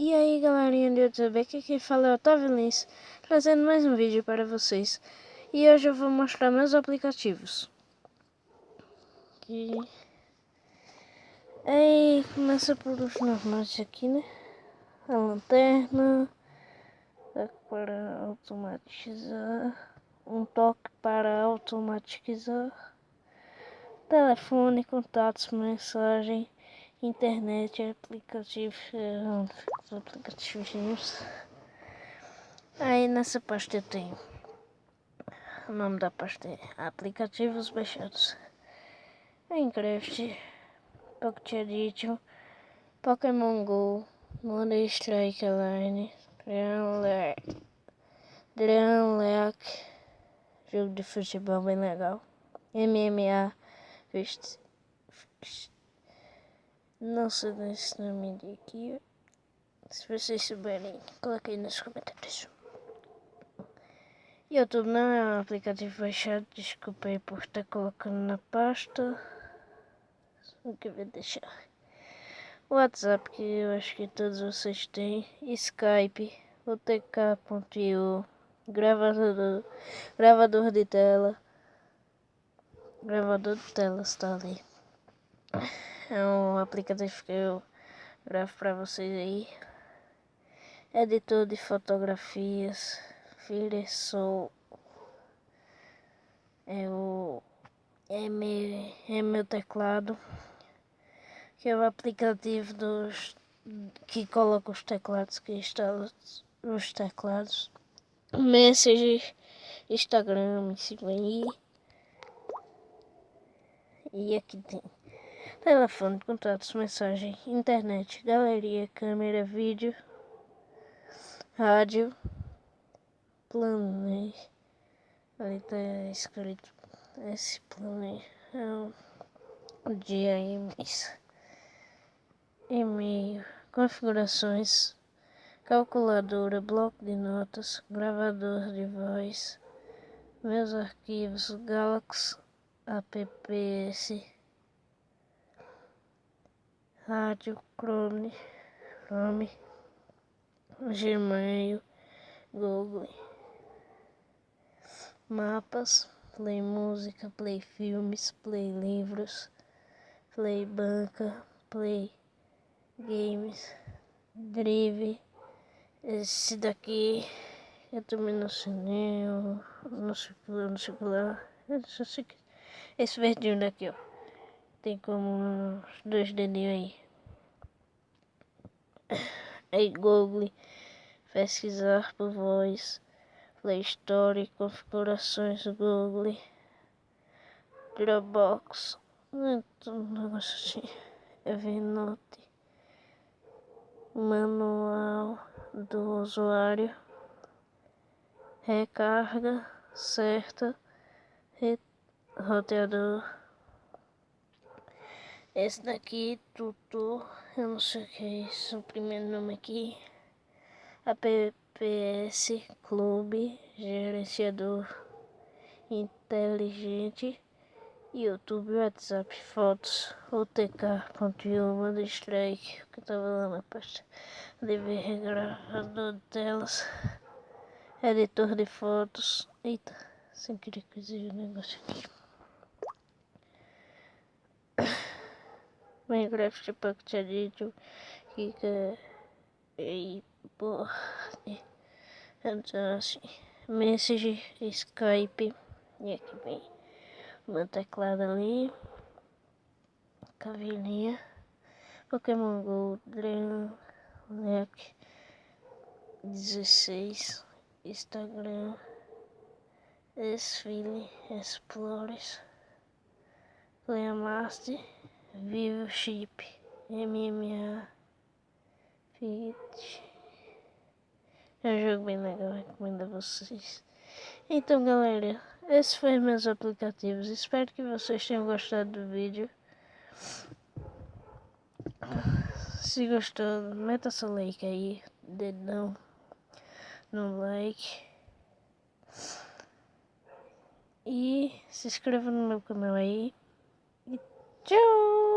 E aí galerinha do YouTube, aqui quem fala é o Otávio Lins, trazendo mais um vídeo para vocês. E hoje eu vou mostrar meus aplicativos. Aí começa por os normais aqui, né? A lanterna, para automatizar, um toque para automatizar, telefone, contatos, mensagem, internet, aplicativos. Aí nessa pasta eu tenho, o nome da pasta é aplicativos baixados: Minecraft, Pocket Edition, Pokémon Go, Monster Strike Line, Dreamlake, jogo de futebol bem legal, MMA, não sei desse nome aqui. Se vocês souberem, coloquem nos comentários. YouTube não é um aplicativo baixado, desculpa aí por estar colocando na pasta. O que eu vou deixar? WhatsApp, que eu acho que todos vocês têm. Skype, OTK.io, gravador de tela. Gravador de telas está ali. É um aplicativo que eu gravo para vocês aí. Editor de fotografias, Firesol. É meu teclado, que é o aplicativo que coloca os teclados, que instala os teclados. Messenger, Instagram, siga aí. E aqui tem telefone, contatos, mensagem, internet, galeria, câmera, vídeo, rádio, planejamento. Ali tá escrito esse planejamento. Dia e mês. E-mail, configurações, calculadora, bloco de notas, gravador de voz, meus arquivos, Galaxy, apps, rádio, Chrome, Gmail, Google, mapas, Play Música, Play Filmes, Play Livros, Play Banca, Play Games, Drive. Esse daqui eu também não sei nem, não sei lá. Esse verdinho daqui, ó, tem como uns 2 dedinhos aí. Google, pesquisar por voz, Play Store, configurações Google, Dropbox, um negócio assim, Evernote, manual do usuário, recarga certa, roteador. Esse daqui, tutor, eu não sei o que é isso, o primeiro nome aqui. Apps, clube, gerenciador inteligente, YouTube, WhatsApp, fotos, OTK.io, Monster Strike, que eu tava lá na pasta, DV, gravador de telas, editor de fotos. Eita, sem querer coisar o negócio aqui. Minecraft, Pocket Edition, Kika, e porra, então assim, Message, Skype, e aqui vem meu teclado ali, cavilinha, Pokémon Go, Dreamlake 16, Instagram, Desfile, Explores, Playmaster, Vivo Chip, MMA, Fit. É um jogo bem legal, recomendo a vocês. Então galera, esses foram meus aplicativos. Espero que vocês tenham gostado do vídeo. Se gostou, meta seu like aí, dedão no like. E se inscreva no meu canal aí. E tchau!